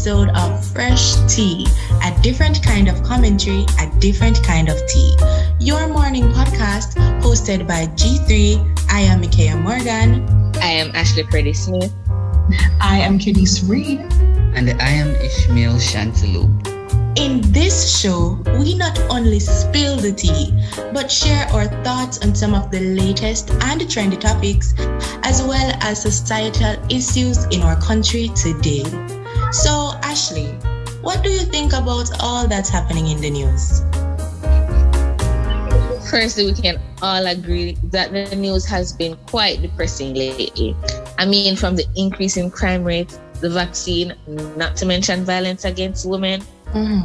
episode of Fresh Tea, a different kind of commentary, a different kind of tea. Your morning podcast hosted by G3. I am Micaiah Morgan. I am Ashley Purdy Smith. I am Kadis Reed. And I am Ishmael Chantalou. In this show, we not only spill the tea, but share our thoughts on some of the latest and trendy topics, as well as societal issues in our country today. So, Ashley, what do you think about all that's happening in the news? Firstly, we can all agree that the news has been quite depressing lately. I mean, from the increase in crime rate, the vaccine, not to mention violence against women.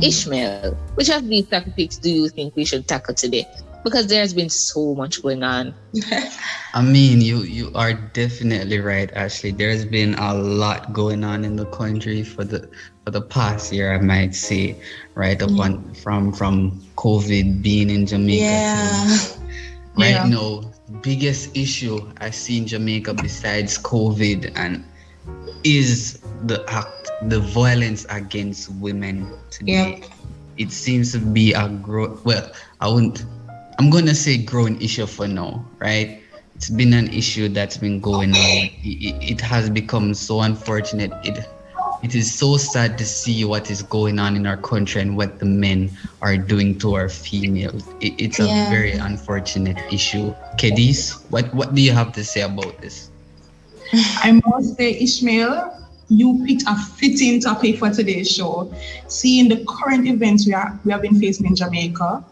Ishmael, which of these topics do you think we should tackle today? Because there's been so much going on. I mean, you are definitely right, Ashley. There's been a lot going on in the country for the past year, I might say, right? From COVID being in Jamaica. Yeah. Right now, biggest issue I see in Jamaica besides COVID and is the violence against women today. Yep. It seems to be I'm gonna say growing issue for now, right? It's been an issue that's been going on. It has become so unfortunate. It is so sad to see what is going on in our country and what the men are doing to our females. It's a very unfortunate issue. Kedis, what do you have to say about this? I must say, Ishmael, you picked a fitting topic for today's show. Seeing the current events we have been facing in Jamaica,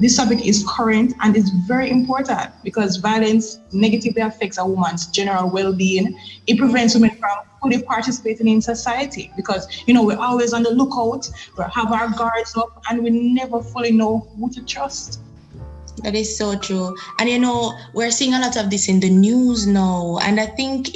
this topic is current and is very important because violence negatively affects a woman's general well-being. It prevents women from fully participating in society because, we're always on the lookout, we have our guards up, and we never fully know who to trust. That is so true. And we're seeing a lot of this in the news now. And I think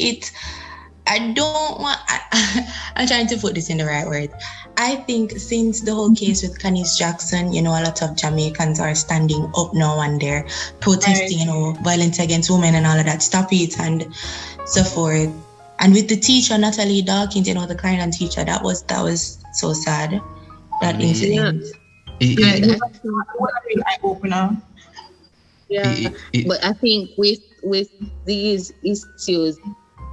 I'm trying to put this in the right word. I think since the whole case with Canis Jackson, a lot of Jamaicans are standing up now and they're protesting, violence against women and all of that. Stop it and so forth. And with the teacher, Natalie Dawkins, the Clarendon teacher, that was so sad, that incident. It was a real eye-opener. Yeah, but I think with these issues,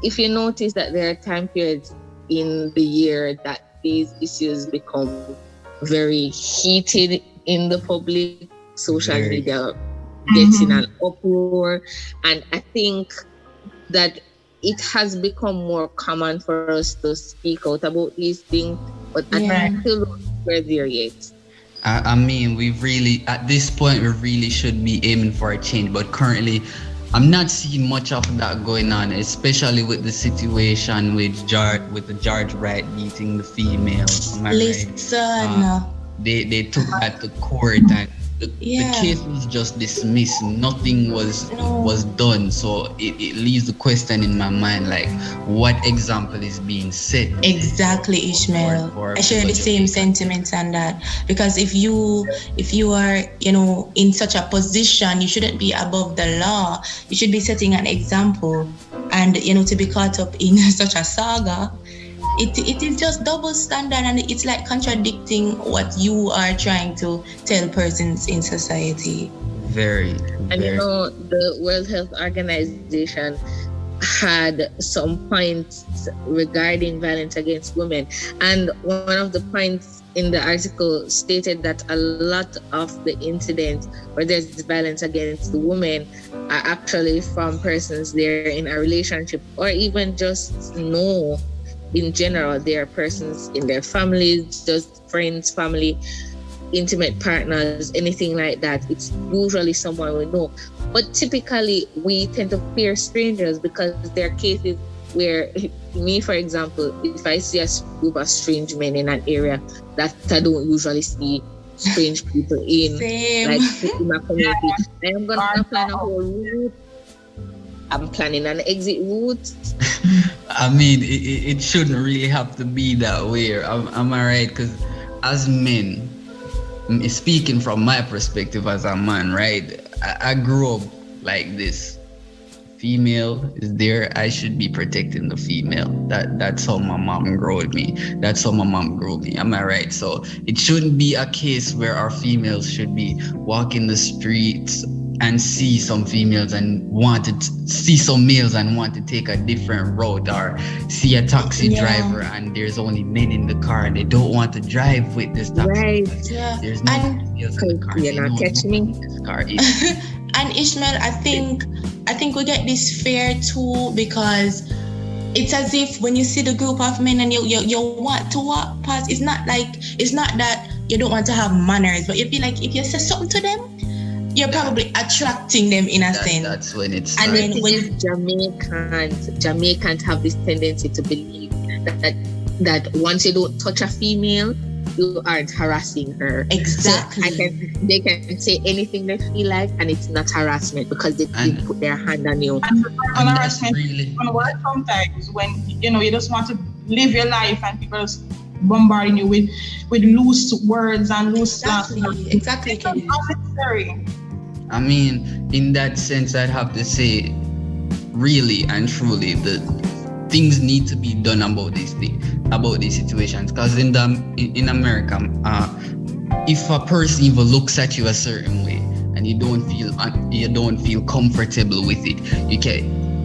if you notice that there are time periods in the year that these issues become very heated in the public, social media gets in an uproar, and I think that it has become more common for us to speak out about these things, but I still don't think we're there yet. I mean, at this point, we really should be aiming for a change. But currently, I'm not seeing much of that going on, especially with the situation with the George Wright beating the female. Listen. They took that to court and the case was just dismissed. Nothing was done. So it leaves the question in my mind, like, what example is being set? Exactly, Ishmael. I share the same sentiments on that. Because if you are, in such a position, you shouldn't be above the law. You should be setting an example. And, to be caught up in such a saga, it is just double standard, and it's like contradicting what you are trying to tell persons in society. Very. And the World Health Organization had some points regarding violence against women, and one of the points in the article stated that a lot of the incidents where there's violence against the women are actually from persons they're in a relationship or even just in general, there are persons in their families, just friends, family, intimate partners, anything like that. It's usually someone we know. But typically, we tend to fear strangers because there are cases where, me, for example, if I see a group of strange men in an area that I don't usually see strange people in, like in my community, I am going to plan a whole route. I'm planning an exit route. I mean, it shouldn't really have to be that way. Am I right? Because as men, speaking from my perspective as a man, right? I grew up like this. female is there, I should be protecting the female. That's how my mom grew me. That's how my mom grew me. Am I right? So it shouldn't be a case where our females should be walking the streets and see some females and see some males and want to take a different road, or see a taxi driver and there's only men in the car and they don't want to drive with this taxi. Right. Yeah. There's no females in the car. You're not catching me. This car And Ishmael, I think we get this fear too, because it's as if when you see the group of men and you want to walk past, it's not that you don't want to have manners, but you feel like if you say something to them, you're probably attracting them in a sense. That's when it's. And then when Jamaicans have this tendency to believe that once you don't touch a female, you aren't harassing her. Exactly. So they can say anything they feel like, and it's not harassment because they put their hand on you. And harassment can work sometimes when you just want to live your life and people just bombarding you with loose words and loose stuff. Exactly. It's unnecessary. I mean, in that sense, I'd have to say, really and truly, the things need to be done about these situations. Because in America, if a person even looks at you a certain way and you don't feel comfortable with it,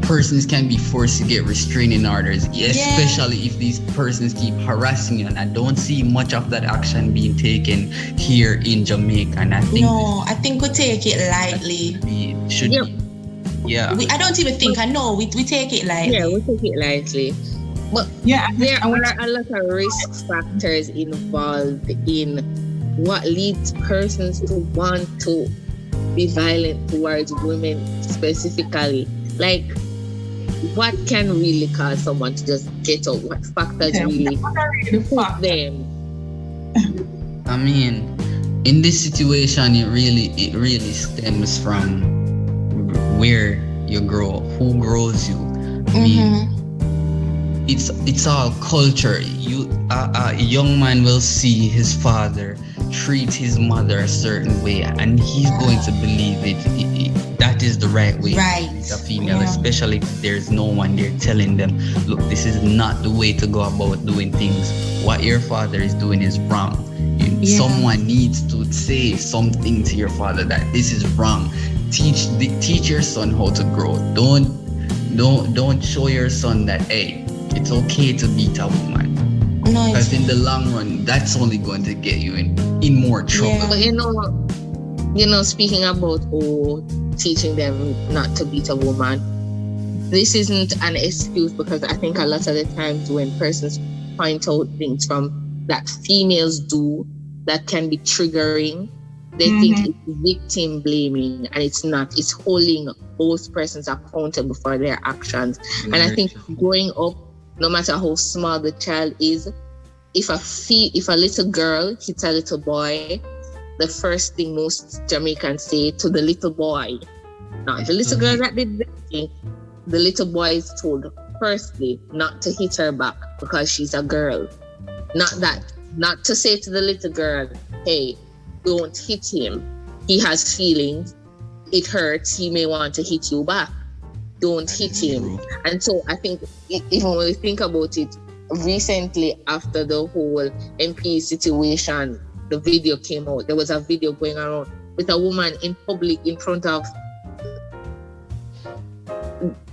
persons can be forced to get restraining orders, especially if these persons keep harassing you. And I don't see much of that action being taken here in Jamaica. And I think we take it lightly. Should be. Yeah. I don't even think. I know we take it lightly. Yeah, we take it lightly. But there are a lot of risk factors involved in what leads persons to want to be violent towards women specifically. Like, what can really cause someone to just get out? What factors really put them? I mean, in this situation, it really stems from where you grow up, who grows you. I mean, it's all culture. A young man will see his father treat his mother a certain way, and he's going to believe that is the right way to treat a female, especially if there's no one there telling them, look, this is not the way to go about doing things. What your father is doing is wrong. Someone needs to say something to your father that this is wrong. Teach your son how to grow. Don't show your son that, hey, it's okay to beat a woman. No, because in the long run, that's only going to get you in more trouble. Yeah. But speaking about teaching them not to beat a woman, this isn't an excuse, because I think a lot of the times when persons point out things that females do that can be triggering, they think it's victim blaming, and it's not. It's holding both persons accountable for their actions. And I think growing up, no matter how small the child is, if a little girl hits a little boy, the first thing most Jamaicans say to the little boy, not the little girl that did the thing, the little boy is told firstly not to hit her back because she's a girl. Not to say to the little girl, hey, don't hit him. He has feelings. It hurts. He may want to hit you back. Don't hit him. And so I think, even when we think about it, recently after the whole MP situation, the video came out. There was a video going around with a woman in public in front of.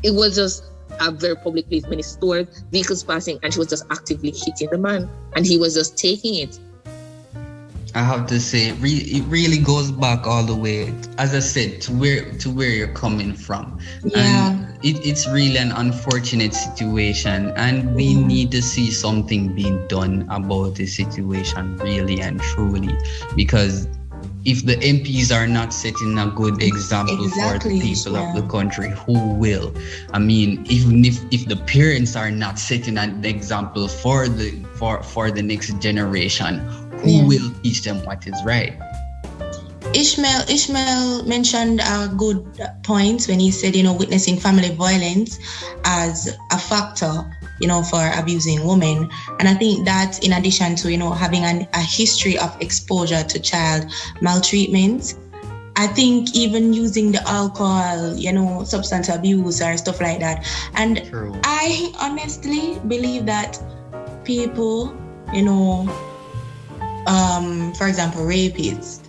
It was just a very public place, many stores, vehicles passing, and she was just actively hitting the man, and he was just taking it. I have to say, it really goes back all the way, as I said, to where you're coming from. Yeah. And it's really an unfortunate situation, and we need to see something being done about the situation, really and truly, because if the MPs are not setting a good example for the people of the country, who will? I mean, even if the parents are not setting an example for the next generation, who will teach them what is right? Ishmael mentioned a good point when he said, witnessing family violence as a factor, for abusing women. And I think that, in addition to, having a history of exposure to child maltreatment, I think even using the alcohol, substance abuse or stuff like that. And True. I honestly believe that people, for example, rapists,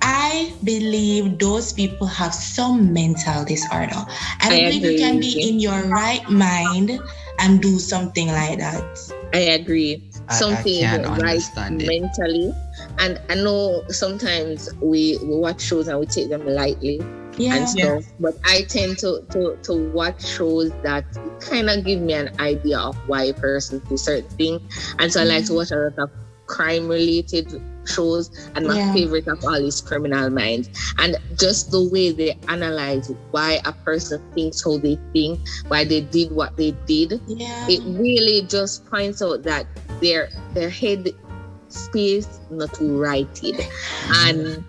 I believe those people have some mental disorder. I don't believe you can be in your right mind and do something like that. I agree. Something can right understand it. mentally. And I know sometimes we watch shows and we take them lightly and stuff. But I tend to watch shows that kind of give me an idea of why a person do certain things. And so I like to watch a lot of crime-related shows, and my favorite of all is Criminal Minds. And just the way they analyze why a person thinks how they think, why they did what they did, it really just points out that their head space not righted. And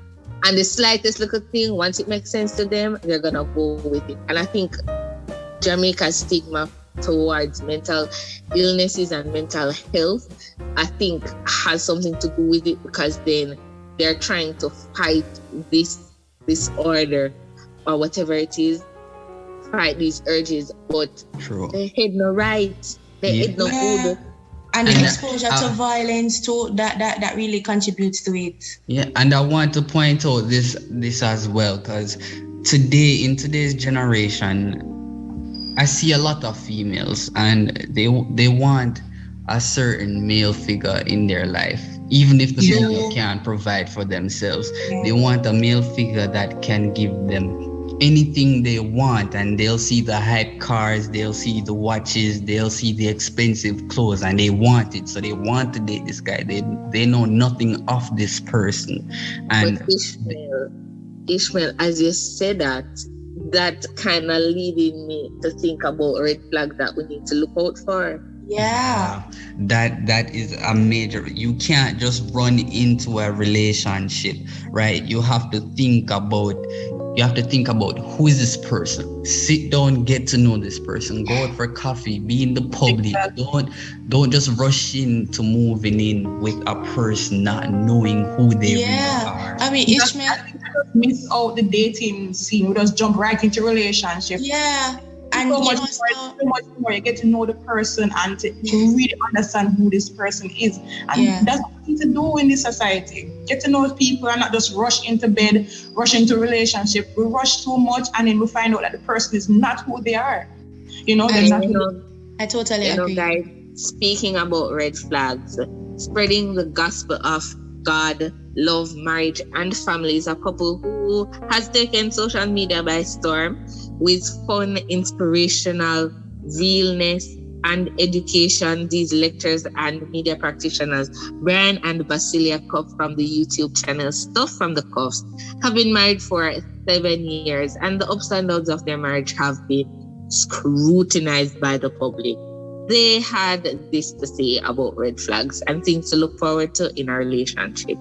the slightest little thing, once it makes sense to them, they're gonna go with it. And I think Jamaica's stigma towards mental illnesses and mental health, I think, has something to do with it, because then they're trying to fight this disorder or whatever it is, fight these urges, but their head no right, their head no good. And the exposure to violence too, that really contributes to it. Yeah, and I want to point out this as well, because in today's generation, I see a lot of females, and they want a certain male figure in their life, even if the female can't provide for themselves. They want a male figure that can give them anything they want, and they'll see the hype cars, they'll see the watches, they'll see the expensive clothes, and they want it. So they want to date this guy. They know nothing of this person. And but Ishmael, as you said that kind of leading me to think about red flags that we need to look out for. Yeah. That is a major. You can't just run into a relationship, right? You have to think about who is this person. Sit down, get to know this person. Go out for coffee, be in the public. Don't just rush into moving in with a person not knowing who they really are. I mean, Ishmael miss out the dating scene. We just jump right into relationship. Yeah. And so much more. You get to know the person and to really understand who this person is. And that's what we need to do in this society. Get to know people and not just rush into bed, rush into relationship. We rush too much, and then we find out that the person is not who they are. I totally agree. Guys, speaking about red flags, spreading the gospel of God, love, marriage, and family is a couple who has taken social media by storm with fun, inspirational realness and education. These lectures and media practitioners, Brian and Basillia from the YouTube channel Stuff from the Cuffs, have been married for 7 years, and the ups and downs of their marriage have been scrutinized by the public. They had this to say about red flags and things to look forward to in a relationship.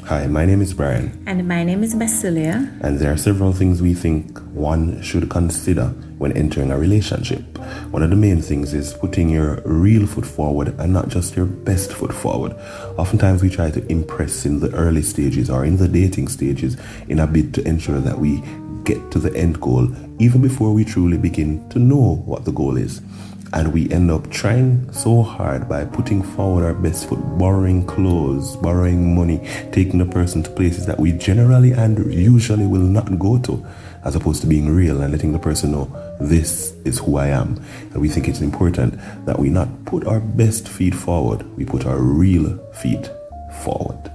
Hi, my name is Brian. And my name is Basillia. And there are several things we think one should consider when entering a relationship. One of the main things is putting your real foot forward and not just your best foot forward. Oftentimes we try to impress in the early stages or in the dating stages in a bid to ensure that we get to the end goal even before we truly begin to know what the goal is. And we end up trying so hard by putting forward our best foot, borrowing clothes, borrowing money, taking the person to places that we generally and usually will not go to, as opposed to being real and letting the person know this is who I am. And we think it's important that we not put our best feet forward, we put our real feet forward.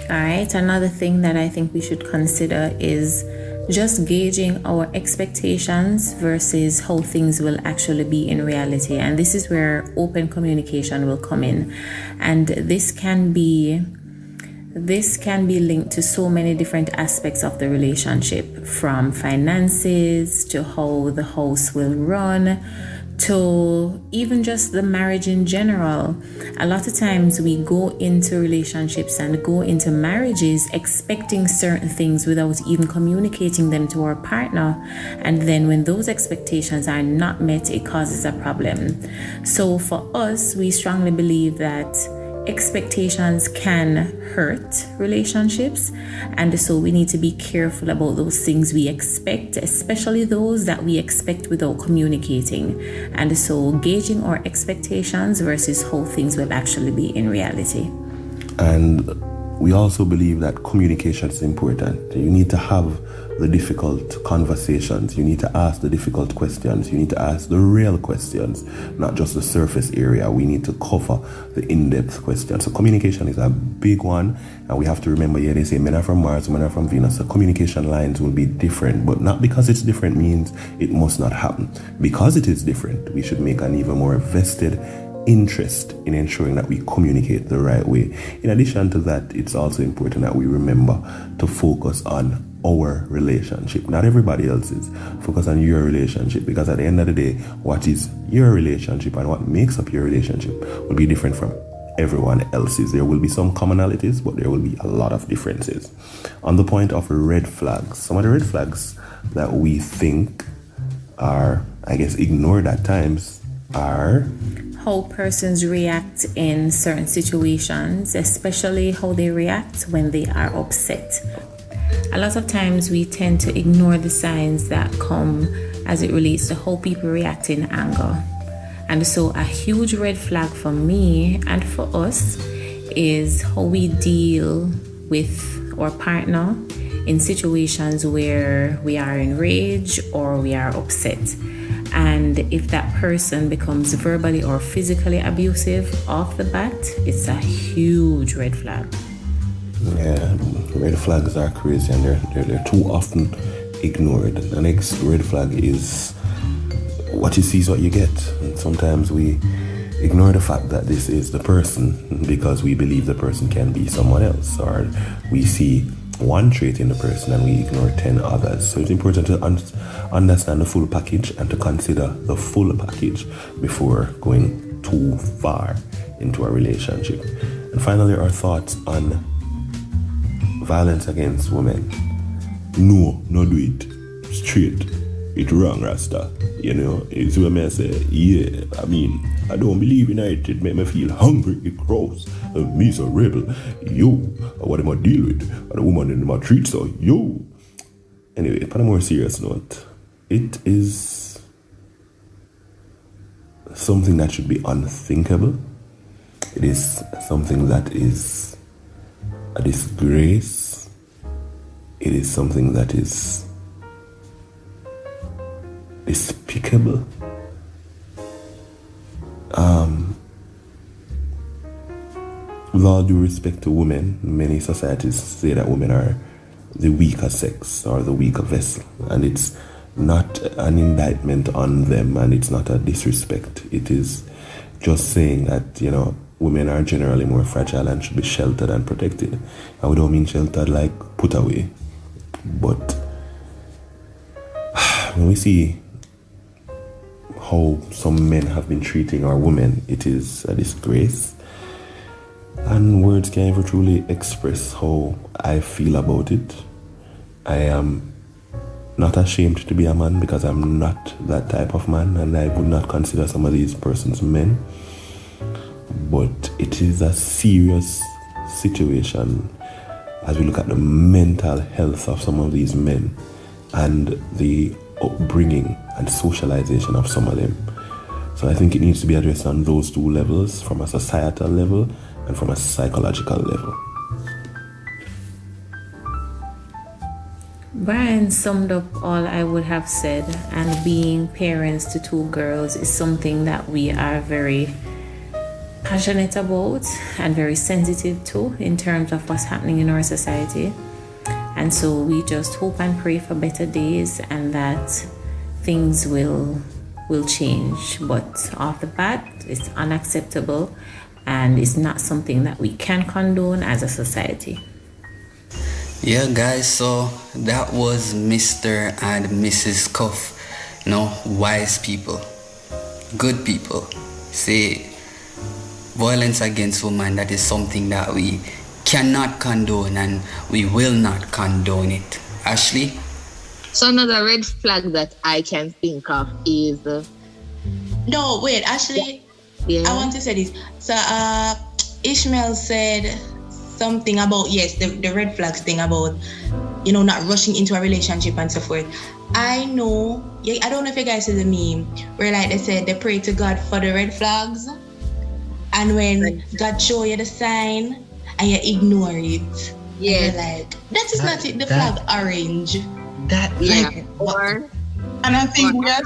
All right, another thing that I think we should consider is just gauging our expectations versus how things will actually be in reality. And this is where open communication will come in. And this can be linked to so many different aspects of the relationship, from finances to how the house will run to even just the marriage in general. A lot of times we go into relationships and go into marriages expecting certain things without even communicating them to our partner. And then when those expectations are not met, it causes a problem. So for us, we strongly believe that expectations can hurt relationships, and so we need to be careful about those things we expect, especially those that we expect without communicating, and so gauging our expectations versus how things will actually be in reality. And we also believe that communication is important. You need to have the difficult conversations. You need to ask the difficult questions. You need to ask the real questions, not just the surface area. We need to cover the in-depth questions. So communication is a big one. And we have to remember, they say men are from Mars, women are from Venus. So communication lines will be different. But not because it's different means it must not happen. Because it is different, we should make an even more vested interest in ensuring that we communicate the right way. In addition to that, it's also important that we remember to focus on our relationship, not everybody else's. Focus on your relationship, because at the end of the day, what is your relationship and what makes up your relationship will be different from everyone else's. There will be some commonalities, but there will be a lot of differences. On the point of red flags, some of the red flags that we think are, ignored at times are how persons react in certain situations, especially how they react when they are upset. A lot of times we tend to ignore the signs that come as it relates to how people react in anger. And so a huge red flag for me and for us is how we deal with our partner in situations where we are enraged or we are upset. And if that person becomes verbally or physically abusive off the bat, it's a huge red flag. Yeah, red flags are crazy and they're too often ignored. The next red flag is what you see is what you get. And sometimes we ignore the fact that this is the person because we believe the person can be someone else, or we see one trait in the person and we ignore 10 others. So it's important to understand the full package and to consider the full package before going too far into a relationship. And finally, our thoughts on violence against women. No do it. Straight. It's wrong, Rasta. It's what I say. Yeah, I don't believe in it. It make me feel hungry, gross, and miserable. Yo, what am I deal with? And a woman in my treat, so yo. Anyway, on a more serious note, it is something that should be unthinkable. It is something that is a disgrace. It is something that is despicable. With all due respect to women, many societies say that women are the weaker sex or the weaker vessel, and it's not an indictment on them and it's not a disrespect. It is just saying that, women are generally more fragile and should be sheltered and protected. And we don't mean sheltered like put away, but when we see how some men have been treating our women, it is a disgrace. And words can't ever truly express how I feel about it. I am not ashamed to be a man because I'm not that type of man, and I would not consider some of these persons men. But it is a serious situation as we look at the mental health of some of these men and the upbringing and socialization of some of them. So I think it needs to be addressed on those two levels, from a societal level and from a psychological level. Brian summed up all I would have said, and being parents to two girls is something that we are very passionate about and very sensitive to in terms of what's happening in our society. And so we just hope and pray for better days and that things will change. But off the bat, it's unacceptable and it's not something that we can condone as a society. Yeah, guys, so that was Mr. and Mrs. Cuff. Wise people, good people say violence against women, that is something that we cannot condone and we will not condone it. Ashley? So another red flag that I can think of is... No, wait, Ashley, yeah. I want to say this. So Ishmael said something about, yes, the red flags thing about, not rushing into a relationship and so forth. I know, I don't know if you guys see the meme where like they said they pray to God for the red flags, and when God show you the sign and you ignore it, yeah, you're like, that is not it, the flag orange. That and I think we are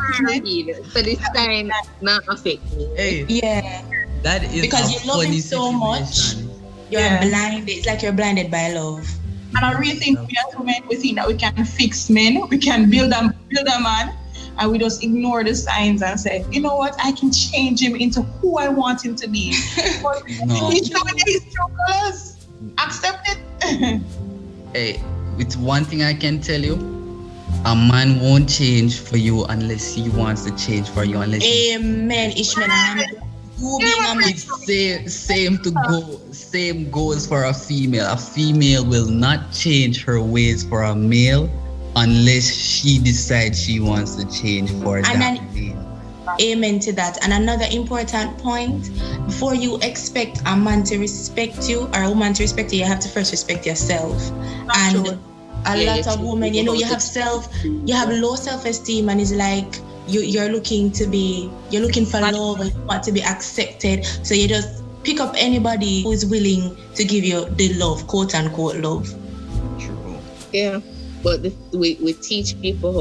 so the sign not affect me. Hey, yeah, that is because you love him so much, you're blinded. It's like you're blinded by love. And I really think we as women, we think that we can fix men, we can build a man, and we just ignore the signs and say, you know what, I can change him into who I want him to be. But he's showing his true colors. Accept it. Hey, it's one thing I can tell you. A man won't change for you unless he wants to change for you. Amen, Ishmael. Same goes for a female. A female will not change her ways for a male unless she decides she wants to change for that male. Amen to that. And another important point, before you expect a man to respect you or a woman to respect you, you have to first respect yourself. And a lot of women, you have low self-esteem, and it's like you're looking for love and you want to be accepted. So you just pick up anybody who is willing to give you the love, quote unquote love. True. Yeah, but we teach people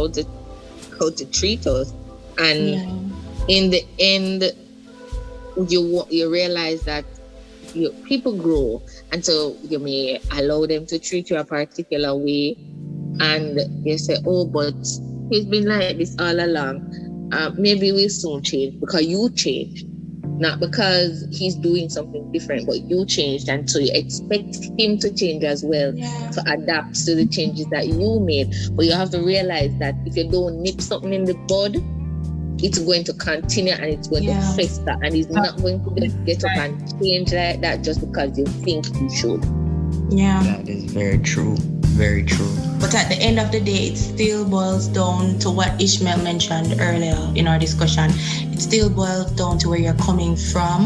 how to treat us, and in the end, you realize that people grow, and so you may allow them to treat you a particular way, and you say, oh, but he's been like this all along. Maybe we'll soon change because you changed, not because he's doing something different, but you changed, and so you expect him to change as well, to adapt to the changes that you made. But you have to realize that if you don't nip something in the bud, it's going to continue and it's going to fester, and it's not going to just get up and change like that just because you think you should. Yeah. That is very true. Very true. But at the end of the day, it still boils down to what Ishmael mentioned earlier in our discussion. It still boils down to where you're coming from.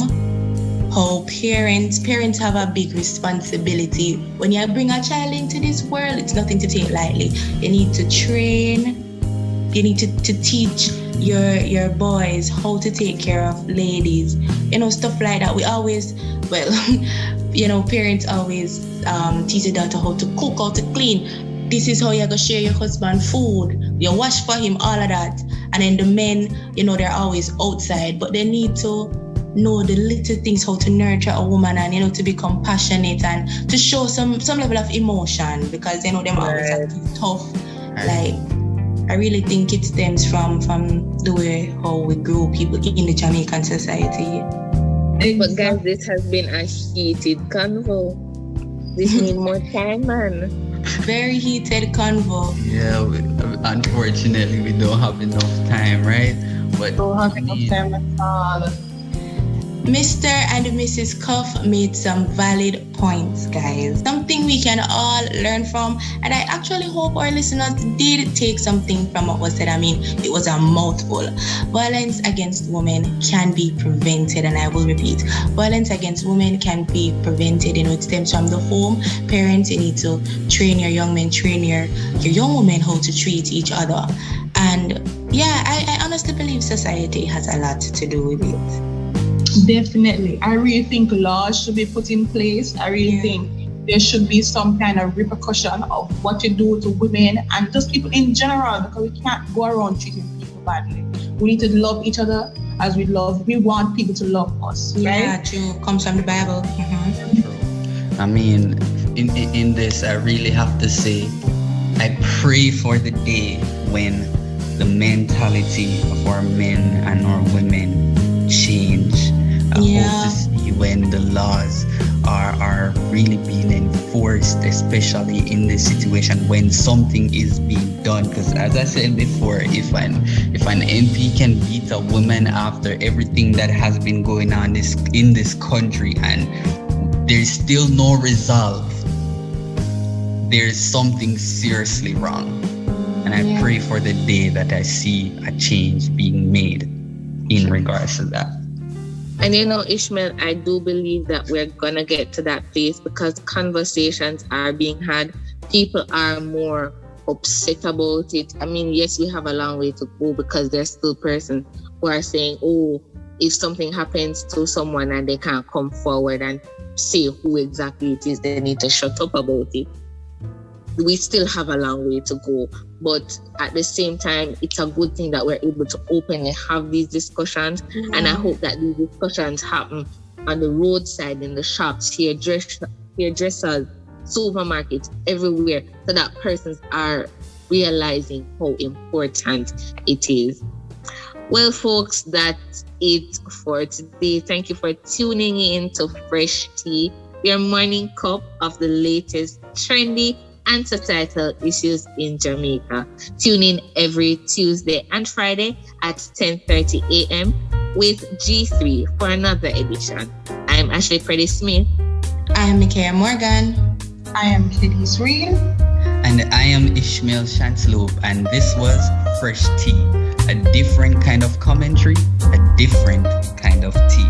How parents have a big responsibility. When you bring a child into this world, it's nothing to take lightly. You need to train. You need to teach your boys how to take care of ladies. Stuff like that. We always, parents always teach their daughter how to cook, how to clean. This is how you're going to share your husband food. You wash for him, all of that. And then the men, they're always outside, but they need to know the little things, how to nurture a woman and, to be compassionate and to show some level of emotion, because, them always are tough. Like, I really think it stems from the way how we grow people in the Jamaican society. But guys, this has been a heated convo. This needs more time, man. Very heated convo. Yeah, unfortunately, we don't have enough time, right? But don't have enough time at all. Mr. and Mrs. Cuff made some valid points, guys. Something we can all learn from. And I actually hope our listeners did take something from what was said. I mean, it was a mouthful. Violence against women can be prevented. And I will repeat, violence against women can be prevented. It stems from the home. Parents, you need to train your young men, train your young women how to treat each other. And I honestly believe society has a lot to do with it. Definitely. I really think laws should be put in place. I really think there should be some kind of repercussion of what you do to women and just people in general, because we can't go around treating people badly. We need to love each other as we want people to love us, right? Yeah, true. Comes from the Bible. True. I mean, in this, I really have to say, I pray for the day when the mentality of our men and our women change. I hope to see when the laws are really being enforced, especially in this situation when something is being done. Because as I said before, if an MP can beat a woman after everything that has been going on in this country and there's still no resolve, there's something seriously wrong. And I pray for the day that I see a change being made in regards to that. And Ishmael, I do believe that we're gonna get to that place because conversations are being had. People are more upset about it. I mean, yes, we have a long way to go because there's still persons who are saying, oh, if something happens to someone and they can't come forward and say who exactly it is, they need to shut up about it. We still have a long way to go, but at the same time, it's a good thing that we're able to openly have these discussions. And I hope that these discussions happen on the roadside, in the shops, hairdressers, supermarkets, everywhere, so that persons are realizing how important it is. Well, folks, that's it for today. Thank you for tuning in to Fresh Tea, your morning cup of the latest trendy and societal issues in Jamaica. Tune in every Tuesday and Friday at 10:30 a.m. with G3 for another edition. I'm Ashley Preddy Smith. I am Mikaela Morgan. I am Katie Reed. And I am Ishmael Shansloop, and this was Fresh Tea, a different kind of commentary, a different kind of tea.